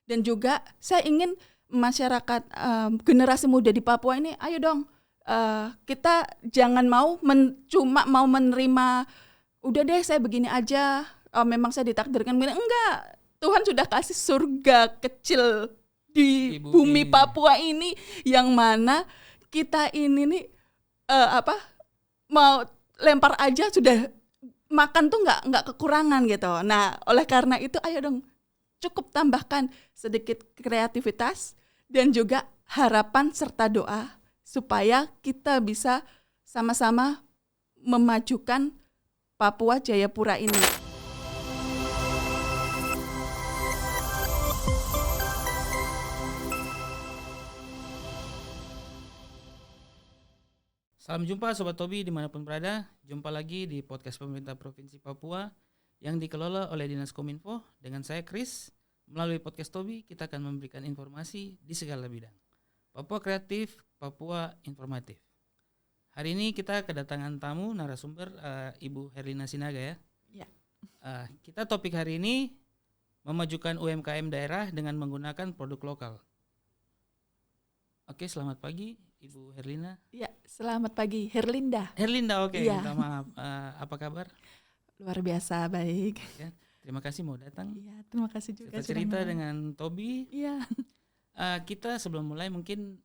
Dan juga saya ingin masyarakat generasi muda di Papua ini, ayo dong, kita jangan cuma mau menerima, udah deh saya begini aja, memang saya ditakdirkan begini. Enggak, Tuhan sudah kasih surga kecil di bumi Papua ini, yang mana kita ini nih mau lempar aja sudah makan tuh nggak kekurangan gitu. Nah, oleh karena itu ayo dong, cukup tambahkan sedikit kreativitas dan juga harapan serta doa supaya kita bisa sama-sama memajukan Papua Jayapura ini. Salam jumpa Sobat Tobi dimanapun berada. Jumpa lagi di podcast pemerintah Provinsi Papua yang dikelola oleh Dinas Kominfo dengan saya Chris. Melalui podcast Tobi kita akan memberikan informasi di segala bidang. Papua kreatif, Papua informatif. Hari ini kita kedatangan tamu narasumber Ibu Herlina Sinaga ya. Ya. Kita topik hari ini memajukan UMKM daerah dengan menggunakan produk lokal. Oke, selamat pagi Ibu Herlina. Ya, selamat pagi Herlinda. Herlinda, oke. Ya. Minta maaf. Apa kabar? Luar biasa baik. Ya, terima kasih mau datang. Iya, terima kasih juga. Kita cerita dengan Tobi. Iya. Kita sebelum mulai mungkin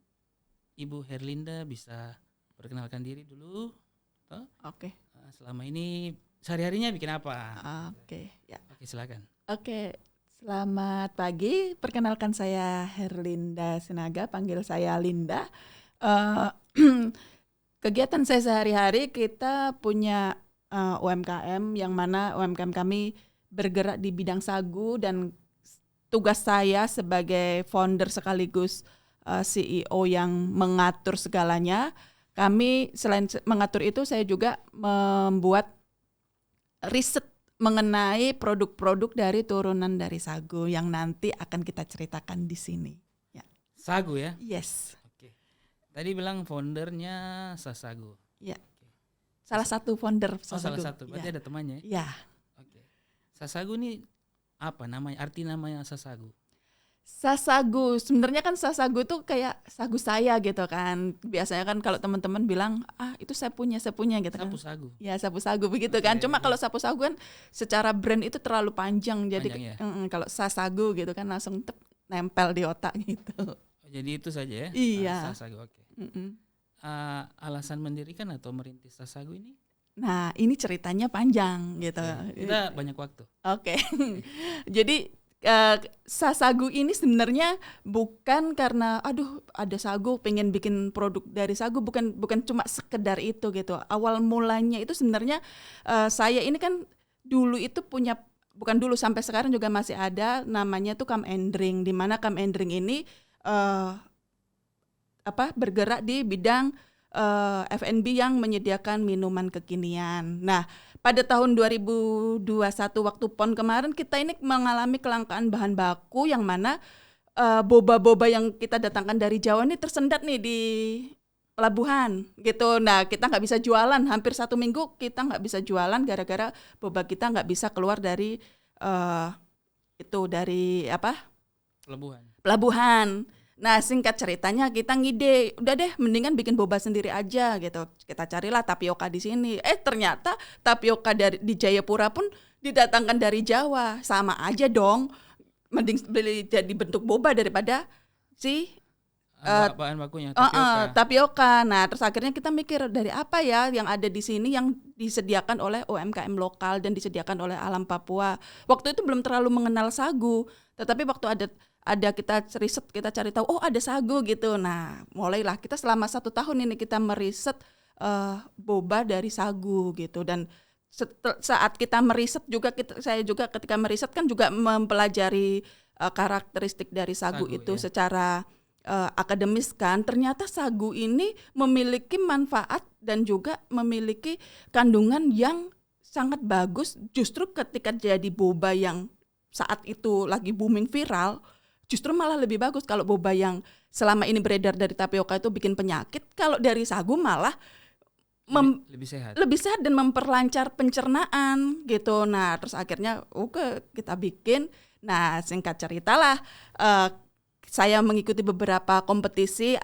Ibu Herlinda bisa perkenalkan diri dulu. Oke. Selama ini sehari-harinya bikin apa? Oke, ya. Oke, silakan. Oke, selamat pagi. Perkenalkan saya Herlinda Sinaga, panggil saya Linda. Kegiatan saya sehari-hari, kita punya UMKM yang mana UMKM kami bergerak di bidang sagu, dan tugas saya sebagai founder sekaligus CEO yang mengatur segalanya. Kami selain mengatur itu, saya juga membuat riset mengenai produk-produk dari turunan dari sagu yang nanti akan kita ceritakan di sini. Ya. Sagu ya? Yes. Oke. Tadi bilang foundernya Sasagu. Ya. Salah satu founder Sasagu. Salah satu. Berarti ada temannya? Ya. Oke. Sasagu ini apa namanya? Arti namanya Sasagu? Sasagu, sebenarnya kan Sasagu itu kayak sagu saya gitu kan. Biasanya kan kalau teman-teman bilang, itu saya punya gitu kan. Sapu sagu. Ya, sapu sagu begitu kan. Cuma kalau sapu sagu kan secara brand itu terlalu panjang. Jadi ya? Kalau Sasagu gitu kan langsung nempel di otak gitu. Jadi itu saja ya? Iya. Sasagu, oke. Alasan mendirikan atau merintis Sasagu ini? Nah, ini ceritanya panjang gitu. Kita banyak waktu. Oke. Jadi Sasagu ini sebenarnya bukan karena ada sagu pengen bikin produk dari sagu, bukan cuma sekedar itu gitu. Awal mulanya itu sebenarnya saya ini kan dulu itu punya, bukan dulu, sampai sekarang juga masih ada, namanya tuh Come and Drink, di mana Come and Drink ini bergerak di bidang F&B yang menyediakan minuman kekinian. Nah, pada tahun 2021 waktu PON kemarin, kita ini mengalami kelangkaan bahan baku, yang mana boba-boba yang kita datangkan dari Jawa ini tersendat nih di pelabuhan gitu. Nah, kita nggak bisa jualan, hampir 1 minggu kita nggak bisa jualan gara-gara boba kita nggak bisa keluar dari pelabuhan. Nah, singkat ceritanya kita ngide, udah deh mendingan bikin boba sendiri aja gitu. Kita carilah tapioka di sini. Ternyata tapioka di Jayapura pun didatangkan dari Jawa. Sama aja dong. Mending beli jadi bentuk boba daripada bahan bakunya tapioka. Nah, terus akhirnya kita mikir, dari apa ya yang ada di sini yang disediakan oleh UMKM lokal dan disediakan oleh alam Papua. Waktu itu belum terlalu mengenal sagu, tetapi waktu ada kita riset, kita cari tahu, ada sagu gitu. Nah, mulailah kita selama 1 tahun ini kita meriset boba dari sagu gitu. Dan saat kita meriset juga, saya juga ketika meriset kan juga mempelajari karakteristik dari sagu itu ya, secara akademis kan. Ternyata sagu ini memiliki manfaat dan juga memiliki kandungan yang sangat bagus. Justru ketika jadi boba yang saat itu lagi booming viral, justru malah lebih bagus. Kalau boba yang selama ini beredar dari tapioka itu bikin penyakit, kalau dari sagu malah lebih sehat dan memperlancar pencernaan gitu. Nah, terus akhirnya kita bikin, Nah, singkat ceritalah, saya mengikuti beberapa kompetisi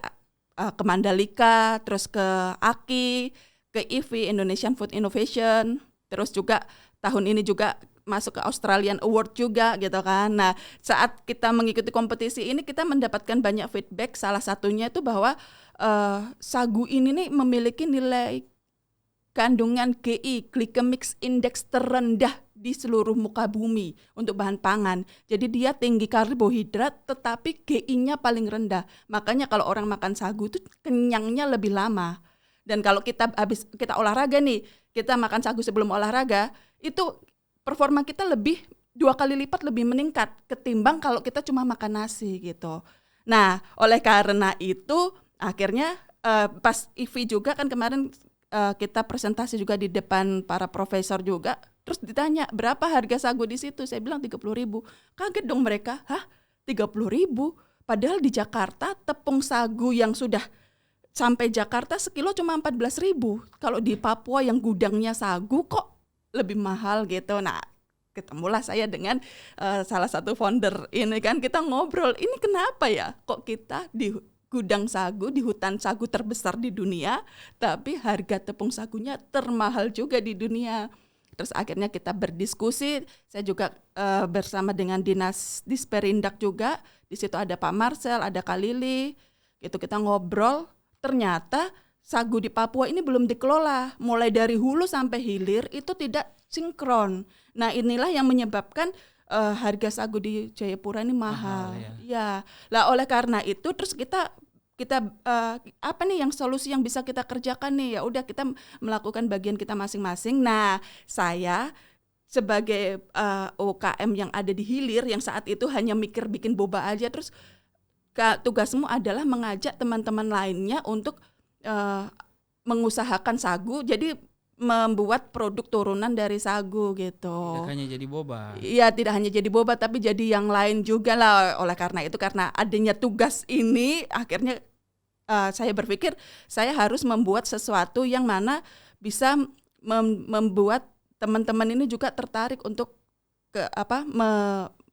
ke Mandalika, terus ke AKI, ke IFI, Indonesian Food Innovation, terus juga tahun ini juga masuk ke Australian Award juga gitu kan. Nah, saat kita mengikuti kompetisi ini kita mendapatkan banyak feedback, salah satunya itu bahwa sagu ini nih memiliki nilai kandungan GI, glycemic index terendah di seluruh muka bumi untuk bahan pangan. Jadi dia tinggi karbohidrat tetapi GI-nya paling rendah. Makanya kalau orang makan sagu itu kenyangnya lebih lama. Dan kalau kita olahraga nih, kita makan sagu sebelum olahraga, itu performa kita lebih 2 kali lipat lebih meningkat ketimbang kalau kita cuma makan nasi gitu. Nah, oleh karena itu akhirnya pas IFI juga kan kemarin kita presentasi juga di depan para profesor juga, terus ditanya berapa harga sagu di situ, saya bilang 30.000. Kaget dong mereka, hah 30.000? Padahal di Jakarta tepung sagu yang sudah sampai Jakarta sekilo cuma 14.000. Kalau di Papua yang gudangnya sagu kok lebih mahal gitu. Nah, ketemulah saya dengan salah satu founder ini kan, kita ngobrol, ini kenapa ya kok kita di gudang sagu, di hutan sagu terbesar di dunia, tapi harga tepung sagunya termahal juga di dunia. Terus akhirnya kita berdiskusi, saya juga bersama dengan Dinas Disperindak juga, di situ ada Pak Marcel, ada Kak Lili, gitu kita ngobrol, ternyata sagu di Papua ini belum dikelola, mulai dari hulu sampai hilir itu tidak sinkron. Nah inilah yang menyebabkan harga sagu di Jayapura ini mahal. Ya, lah oleh karena itu terus kita apa nih yang solusi yang bisa kita kerjakan nih, ya udah kita melakukan bagian kita masing-masing. Nah saya sebagai UKM yang ada di hilir yang saat itu hanya mikir bikin boba aja, terus tugasmu adalah mengajak teman-teman lainnya untuk mengusahakan sagu, jadi membuat produk turunan dari sagu gitu. Tidak hanya jadi boba. Iya, tidak hanya jadi boba tapi jadi yang lain juga lah. Oleh karena itu, karena adanya tugas ini, akhirnya saya berpikir saya harus membuat sesuatu yang mana bisa membuat teman-teman ini juga tertarik untuk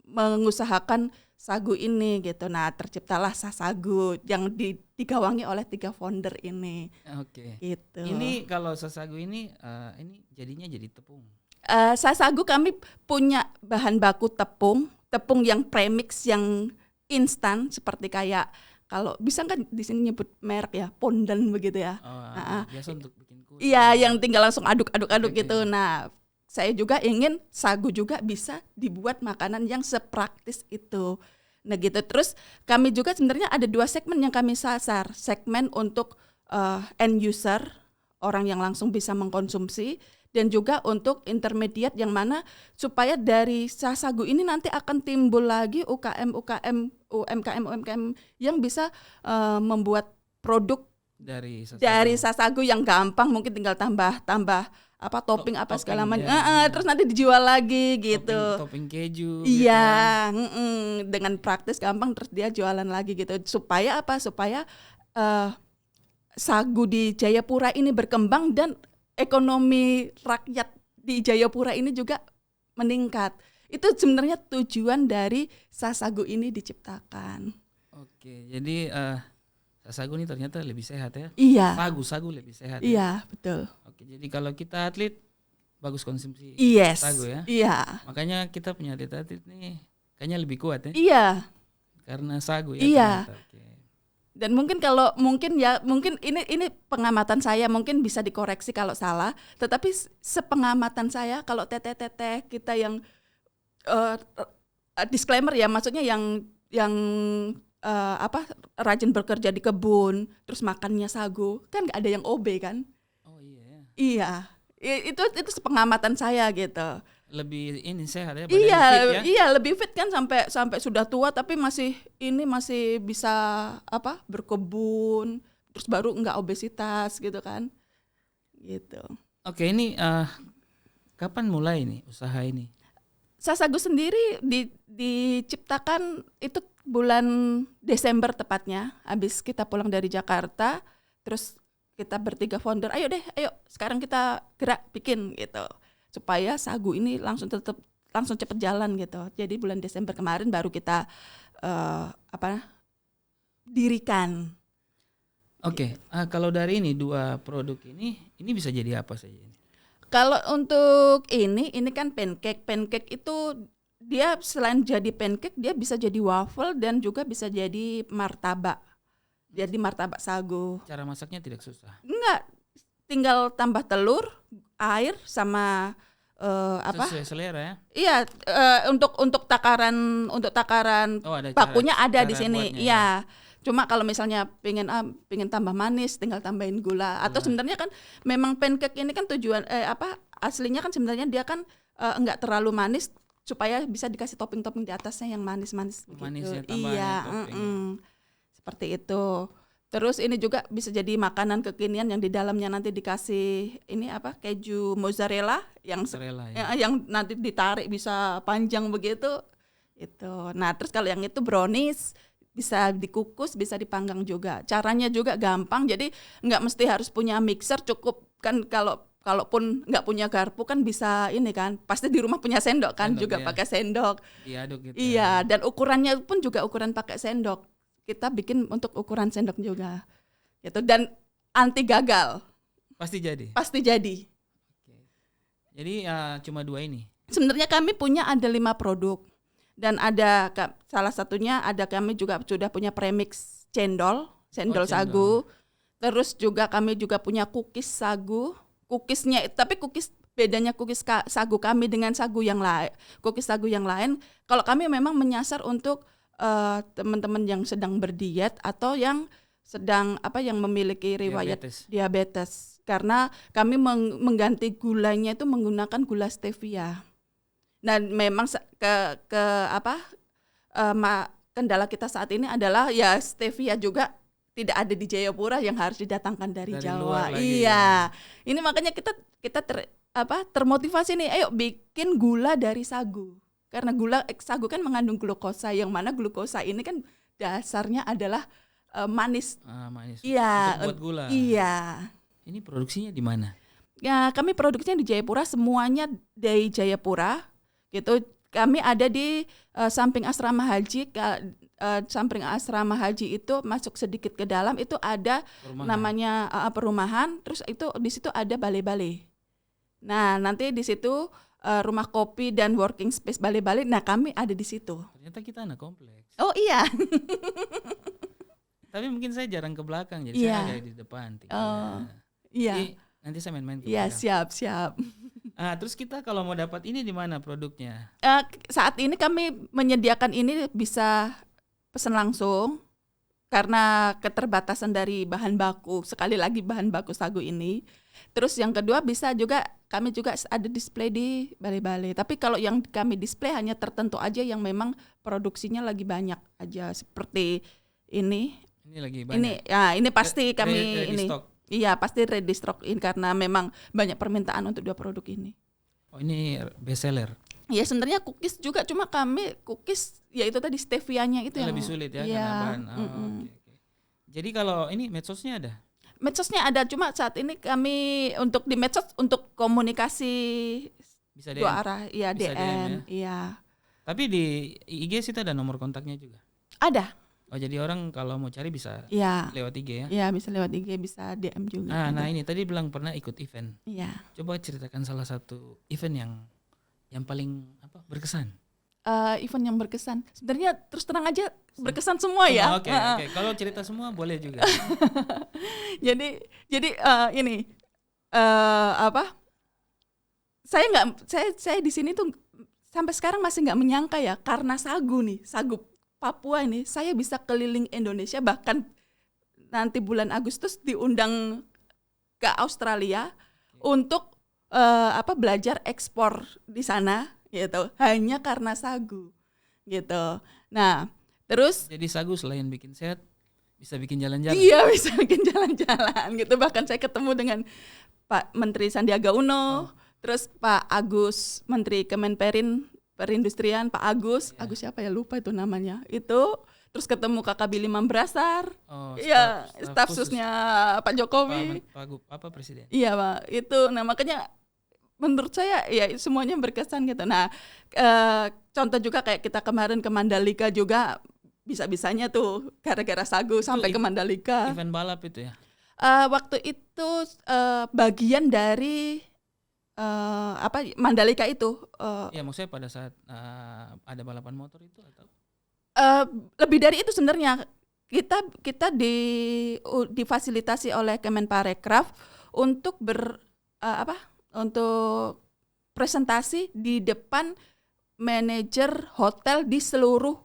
mengusahakan sagu ini gitu. Nah, terciptalah Sasagu yang digawangi oleh 3 founder ini. Oke. Gitu. Ini kalau Sasagu ini jadinya jadi tepung. Sasagu kami punya bahan baku tepung yang premix yang instan, seperti kayak kalau bisa kan di sini nyebut merek ya, Pondan begitu ya. Biasa untuk bikin kue. Iya, yang tinggal langsung aduk-aduk gitu. Nah, saya juga ingin sagu juga bisa dibuat makanan yang sepraktis itu. Nah gitu. Terus kami juga sebenarnya ada 2 segmen yang kami sasar. Segmen untuk end user, orang yang langsung bisa mengkonsumsi, dan juga untuk intermediate yang mana supaya dari sasagu ini nanti akan timbul lagi UMKM yang bisa membuat produk dari sasagu yang gampang, mungkin tinggal tambah topping segala macam, terus nanti dijual lagi gitu. Topping keju. Iya, gitu kan. Dengan praktis gampang, terus dia jualan lagi gitu. Supaya sagu di Jayapura ini berkembang dan ekonomi rakyat di Jayapura ini juga meningkat. Itu sebenarnya tujuan dari Sasagu ini diciptakan. Oke, jadi sagu ini ternyata lebih sehat ya? Iya. Sagu lebih sehat. Iya, betul. Oke, jadi kalau kita atlet bagus konsumsi sagu ya? Iya. Makanya kita punya atlet nih kayaknya lebih kuat ya? Iya. Karena sagu ya. Iya. Oke. Dan mungkin mungkin ini pengamatan saya, mungkin bisa dikoreksi kalau salah. Tetapi sepengamatan saya kalau teteh-teteh kita yang disclaimer ya, maksudnya yang rajin bekerja di kebun terus makannya sagu, kan nggak ada yang OB kan? Oh iya. Iya, itu sepengamatan saya gitu. Lebih ini sehat ya? Iya, fit ya? Iya lebih fit kan sampai sudah tua tapi masih bisa berkebun, terus baru nggak obesitas gitu kan? Gitu. Oke, ini kapan mulai nih usaha ini? Sasagu sendiri diciptakan itu bulan Desember tepatnya, habis kita pulang dari Jakarta, terus kita bertiga founder, ayo sekarang kita gerak bikin gitu, supaya sagu ini langsung tetap langsung cepet jalan gitu. Jadi bulan Desember kemarin baru kita dirikan. Oke, kalau dari ini 2 produk ini bisa jadi apa saja ini? Kalau untuk ini kan pancake. Pancake itu dia selain jadi pancake, dia bisa jadi waffle dan juga bisa jadi martabak. Jadi martabak sagu. Cara masaknya tidak susah. Enggak, tinggal tambah telur, air sama Sesuai selera ya. Iya, untuk takaran Ada bakunya ada cara di sini. buatnya, Iya. Cuma kalau misalnya pengen tambah manis, tinggal tambahin gula. Atau sebenarnya kan memang pancake ini kan tujuan aslinya kan sebenarnya dia kan enggak terlalu manis supaya bisa dikasih topping-topping di atasnya yang manis-manis begitu. Manisnya Iya, seperti itu. Terus ini juga bisa jadi makanan kekinian yang di dalamnya nanti dikasih ini keju mozzarella yang yang nanti ditarik bisa panjang begitu. Itu. Nah, terus kalau yang itu brownies bisa dikukus, bisa dipanggang juga. Caranya juga gampang. Jadi nggak mesti harus punya mixer, cukup kan kalaupun nggak punya garpu kan bisa ini kan. Pasti di rumah punya sendok kan, juga pakai sendok. Diaduk gitu. Iya, dan ukurannya pun juga ukuran pakai sendok. Kita bikin untuk ukuran sendok juga, gitu. Dan anti gagal. Pasti jadi. Oke. Jadi cuma 2 ini. Sebenarnya kami punya ada 5 produk dan ada salah satunya kami juga sudah punya premix cendol sagu. Terus juga kami juga punya cookies sagu. Cookiesnya tapi bedanya cookies sagu kami dengan sagu yang lain. Cookies sagu yang lain, kalau kami memang menyasar untuk teman-teman yang sedang berdiet atau yang sedang yang memiliki riwayat diabetes. Karena kami mengganti gulanya itu menggunakan gula stevia. Dan memang kendala kita saat ini adalah ya stevia juga tidak ada di Jayapura, yang harus didatangkan dari Jawa. Iya. Ini makanya kita termotivasi nih, ayo bikin gula dari sagu. Karena sagu kan mengandung glukosa, yang mana glukosa ini kan dasarnya adalah manis. Manis. Iya. Untuk buat gula. Iya. Ini produksinya di mana? Ya, kami produksinya di Jayapura, semuanya dari Jayapura. Gitu. Kami ada di samping asrama haji. Samping asrama haji itu masuk sedikit ke dalam itu ada namanya perumahan. Terus itu di situ ada balai-balai. Nah, nanti di situ rumah kopi dan working space balai-balai. Nah, kami ada di situ. Ternyata kita anak kompleks. Oh iya. Tapi mungkin saya jarang ke belakang, jadi saya agak di depan. Iya. Jadi, nanti saya main-main ke belakang. Iya, siap. Terus kita kalau mau dapat ini di mana produknya? Saat ini kami menyediakan ini bisa pesan langsung karena keterbatasan dari bahan baku. Sekali lagi bahan baku sagu ini. Terus yang kedua bisa juga kami juga ada display di balai-balai. Tapi kalau yang kami display hanya tertentu aja yang memang produksinya lagi banyak aja, seperti ini. Ini lagi banyak. Ini pasti kami ready ini. Stock. Iya, pasti ready stock in karena memang banyak permintaan untuk 2 produk ini. Oh, ini best seller. Ya sebenarnya cookies juga, cuma kami cookies ya itu tadi stevianya itu yang lebih sulit ya, iya, karena bahan. Okay. Jadi kalau ini medsosnya ada? Medsosnya ada, cuma saat ini kami untuk di medsos untuk komunikasi bisa 2 arah, ya bisa DM, iya. Tapi di IG sih ada nomor kontaknya juga? Ada. Oh, jadi orang kalau mau cari bisa lewat IG ya? Iya, bisa lewat IG, bisa DM juga. Nah ini tadi bilang pernah ikut event. Iya. Coba ceritakan salah satu event yang paling berkesan. Event yang berkesan. Sebenarnya terus terang aja berkesan semua ya. Oke. Kalau cerita semua boleh juga. jadi ini saya di sini tuh sampai sekarang masih nggak menyangka ya, karena sagu Papua ini saya bisa keliling Indonesia, bahkan nanti bulan Agustus diundang ke Australia untuk belajar ekspor di sana gitu, hanya karena sagu gitu. Nah, terus jadi sagu selain bikin sehat bisa bikin jalan-jalan. Iya, bisa bikin jalan-jalan gitu. Bahkan saya ketemu dengan Pak Menteri Sandiaga Uno, terus Pak Agus Menteri Perindustrian, Pak Agus siapa ya, lupa itu namanya. Itu terus ketemu Kakak Billy Mambrasar. Staf susnya Pak Jokowi. Pak Presiden. Iya, Pak. Itu makanya menurut saya ya semuanya berkesan gitu. Nah, contoh juga kayak kita kemarin ke Mandalika juga bisa-bisanya tuh gara-gara sagu sampai ke Mandalika. Event balap itu ya? Waktu itu bagian dari Mandalika itu. Ya maksudnya pada saat ada balapan motor itu atau? Lebih dari itu sebenarnya. Kita difasilitasi oleh Kemenparekraf untuk untuk presentasi di depan manajer hotel di seluruh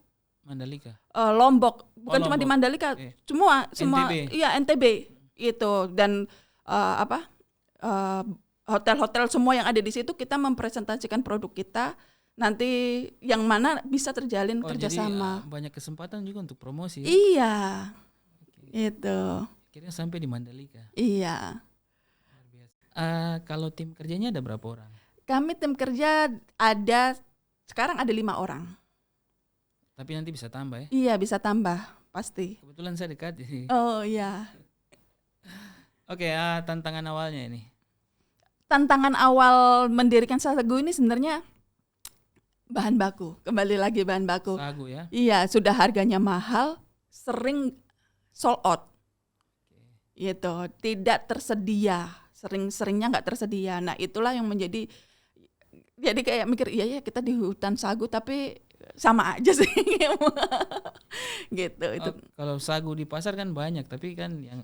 Mandalika. Lombok, bukan cuma Lombok. di Mandalika, semua NTB. iya NTB itu, dan hotel-hotel semua yang ada di situ kita mempresentasikan produk kita, nanti yang mana bisa terjalin kerjasama. Jadi banyak kesempatan juga untuk promosi. Ya? Iya, itu. Akhirnya sampai di Mandalika. Iya. Kalau tim kerjanya ada berapa orang? Kami tim kerja sekarang ada 5 orang. Tapi nanti bisa tambah ya? Iya, bisa tambah pasti. Kebetulan saya dekat jadi. Oh iya. Oke, tantangan awalnya ini. Tantangan awal mendirikan sagu ini sebenarnya bahan baku. Kembali lagi bahan baku. Sagu ya? Iya, sudah harganya mahal, sering sold out. Gitu, tidak tersedia. Sering-seringnya nggak tersedia. Nah, itulah yang jadi kayak mikir, iya kita di hutan sagu tapi sama aja sih. Gitu itu. Kalau sagu di pasar kan banyak, tapi kan yang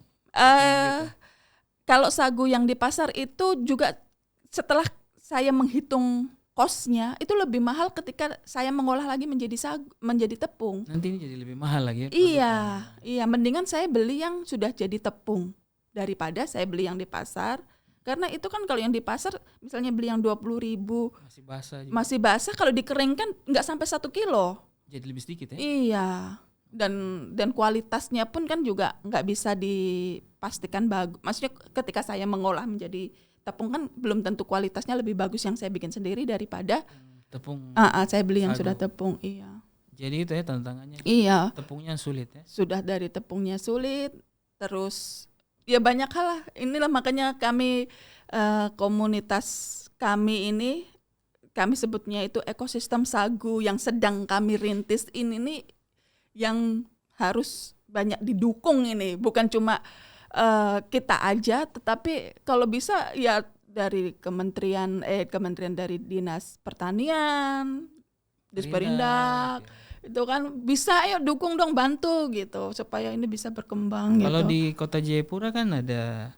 kalau sagu yang di pasar itu juga setelah saya menghitung kosnya itu lebih mahal ketika saya mengolah lagi menjadi tepung. Nanti ini jadi lebih mahal lagi ya? Iya, mendingan saya beli yang sudah jadi tepung daripada saya beli yang di pasar. Karena itu kan kalau yang di pasar misalnya beli yang 20.000 masih basah juga. Masih basah, kalau dikeringkan nggak sampai 1 kilo. Jadi lebih sedikit ya? Iya. Dan kualitasnya pun kan juga nggak bisa dipastikan bagus. Maksudnya ketika saya mengolah menjadi tepung kan belum tentu kualitasnya lebih bagus yang saya bikin sendiri daripada tepung. Saya beli yang sagu. sudah tepung. Iya. Jadi itu ya tantangannya. Iya. Tepungnya sulit ya? Sudah dari tepungnya sulit, terus ya banyak hal lah. Inilah makanya kami komunitas kami ini kami sebutnya itu ekosistem sagu yang sedang kami rintis ini nih yang harus banyak didukung ini, bukan cuma kita aja, tetapi kalau bisa ya dari kementerian dari Dinas Pertanian, Disperindak, itu kan bisa, ayo dukung dong, bantu gitu supaya ini bisa berkembang. Kalau gitu. di Kota Jayapura kan ada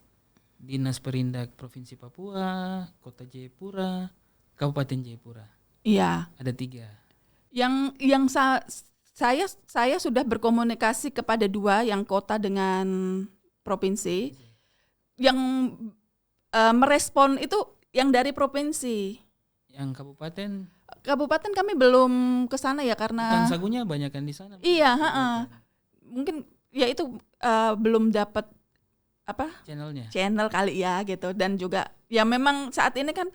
Dinas Perindak Provinsi Papua, Kota Jayapura, Kabupaten Jayapura. Iya. Ada 3. Yang saya sudah berkomunikasi kepada 2, yang kota dengan provinsi. Yang merespon itu yang dari provinsi. Yang Kabupaten kami belum ke sana ya karena bukan sagunya banyak kan di sana. Iya, mungkin ya itu belum dapat channel kali ya gitu, dan juga ya memang saat ini kan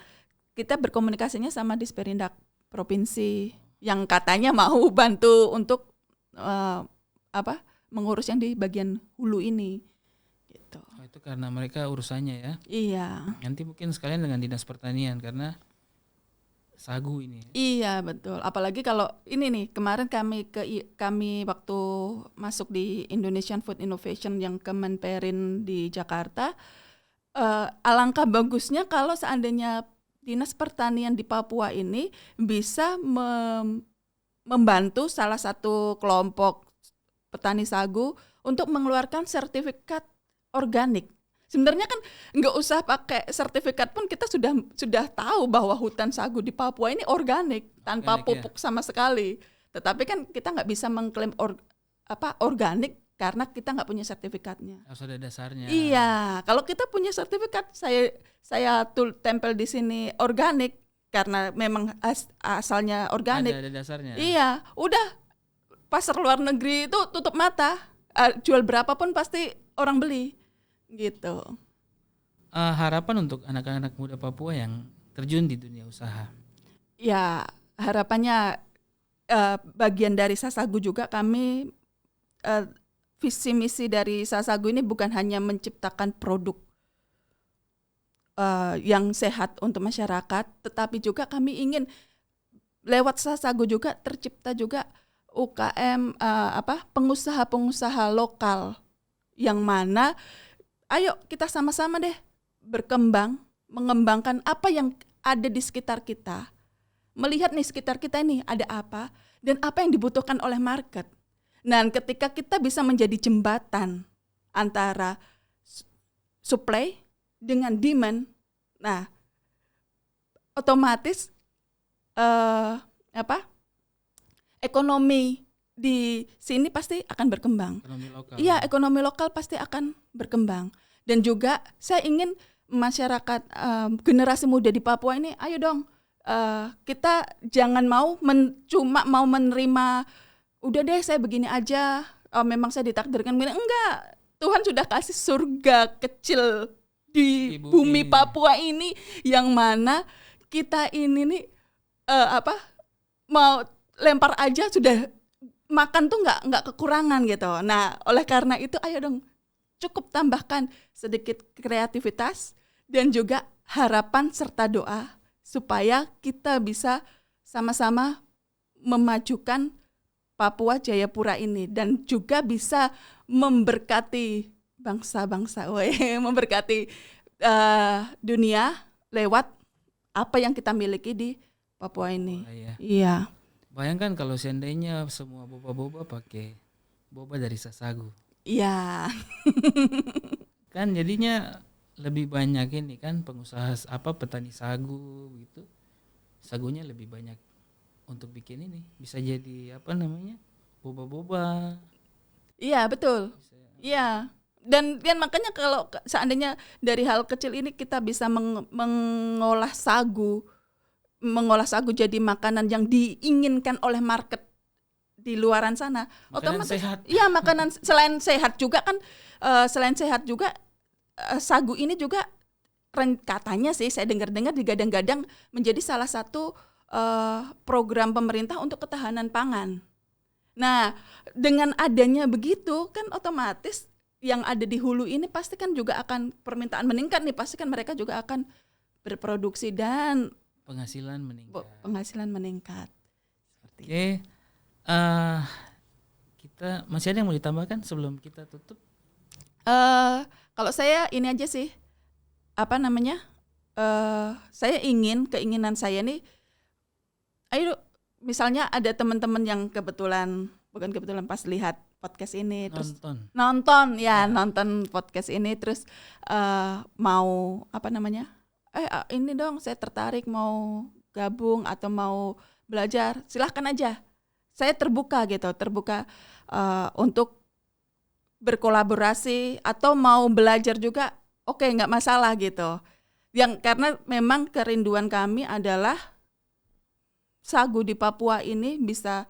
kita berkomunikasinya sama Disperindak provinsi yang katanya mau bantu untuk mengurus yang di bagian hulu ini gitu. Itu karena mereka urusannya ya. Iya. Nanti mungkin sekalian dengan Dinas Pertanian karena sagu ini. Iya betul. Apalagi kalau ini nih, kemarin kami waktu masuk di Indonesian Food Innovation yang Kemenperin di Jakarta, alangkah bagusnya kalau seandainya Dinas Pertanian di Papua ini bisa membantu salah satu kelompok petani sagu untuk mengeluarkan sertifikat organik. Sebenarnya kan nggak usah pakai sertifikat pun kita sudah tahu bahwa hutan sagu di Papua ini organik tanpa pupuk sama sekali. Tetapi kan kita nggak bisa mengklaim organik karena kita nggak punya sertifikatnya. Harus ada dasarnya. Iya, kalau kita punya sertifikat, saya tempel di sini organik karena memang asalnya organik. Ada dasarnya. Iya, udah pasar luar negeri itu tutup mata. Jual berapapun pasti orang beli. Gitu. Harapan untuk anak-anak muda Papua yang terjun di dunia usaha. Ya, harapannya bagian dari Sasagu juga kami visi misi dari Sasagu ini bukan hanya menciptakan produk yang sehat untuk masyarakat, tetapi juga kami ingin lewat Sasagu juga tercipta juga UKM pengusaha-pengusaha lokal yang mana ayo kita sama-sama deh berkembang, mengembangkan apa yang ada di sekitar kita. Melihat nih sekitar kita ini ada apa dan apa yang dibutuhkan oleh market. Nah, ketika kita bisa menjadi jembatan antara supply dengan demand, nah otomatis ekonomi di sini pasti akan berkembang. Ekonomi lokal. Iya, ekonomi lokal pasti akan berkembang. Dan juga saya ingin masyarakat generasi muda di Papua ini, ayo dong kita jangan cuma mau menerima, udah deh saya begini aja, memang saya ditakdirkan begini. Enggak, Tuhan sudah kasih surga kecil di bumi Papua ini yang mana kita ini nih mau lempar aja sudah makan tuh nggak kekurangan gitu. Nah, oleh karena itu ayo dong cukup tambahkan sedikit kreativitas dan juga harapan serta doa supaya kita bisa sama-sama memajukan Papua Jayapura ini dan juga bisa memberkati bangsa-bangsa, memberkati dunia lewat apa yang kita miliki di Papua ini. Iya. Bayangkan kalau seandainya semua boba-boba pakai boba dari Sasagu. Iya. Kan jadinya lebih banyak ini kan pengusaha petani sagu gitu. Sagunya lebih banyak untuk bikin ini. Bisa jadi boba-boba. Iya, betul. Iya. Dan makanya kalau seandainya dari hal kecil ini kita bisa mengolah sagu jadi makanan yang diinginkan oleh market di luaran sana. Makanan sehat. Iya, makanan selain sehat juga kan sagu ini juga katanya sih saya dengar-dengar digadang-gadang menjadi salah satu program pemerintah untuk ketahanan pangan. Nah, dengan adanya begitu kan otomatis yang ada di hulu ini pasti kan juga akan permintaan meningkat nih, pasti kan mereka juga akan berproduksi dan penghasilan meningkat. Oke. Kita masih ada yang mau ditambahkan sebelum kita tutup? Kalau saya ini aja sih, keinginan saya nih, ayo misalnya ada teman-teman yang bukan kebetulan pas lihat podcast ini terus nonton podcast ini terus mau ini dong saya tertarik mau gabung atau mau belajar, silahkan aja. Saya terbuka untuk berkolaborasi atau mau belajar juga, oke, nggak masalah gitu. Karena memang kerinduan kami adalah sagu di Papua ini bisa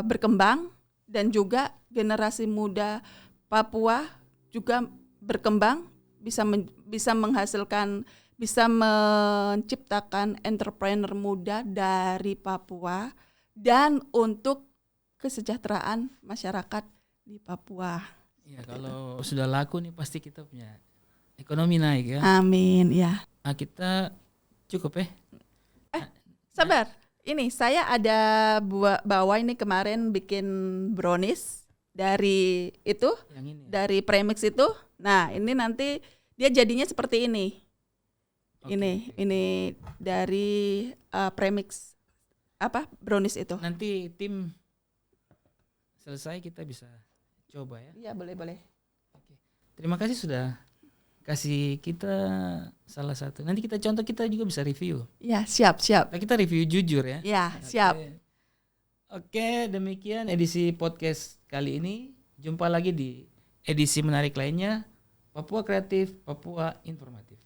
berkembang dan juga generasi muda Papua juga berkembang, bisa menghasilkan, bisa menciptakan entrepreneur muda dari Papua dan untuk kesejahteraan masyarakat di Papua. Ya, kalau sudah laku nih pasti kita punya ekonomi naik ya. Amin ya. Kita cukup ya. Sabar. Ini saya ada bawa ini kemarin bikin brownies dari itu, yang ini, dari premix itu. Nah, ini nanti dia jadinya seperti ini. Ini dari premix brownies itu. Nanti tim selesai kita bisa coba ya. Iya, boleh. Oke. Terima kasih sudah kasih kita salah satu. Nanti kita contoh, kita juga bisa review. Ya, siap. Nah, kita review jujur ya. Ya, siap. Oke, demikian edisi podcast kali ini. Jumpa lagi di edisi menarik lainnya. Papua Kreatif, Papua Informatif.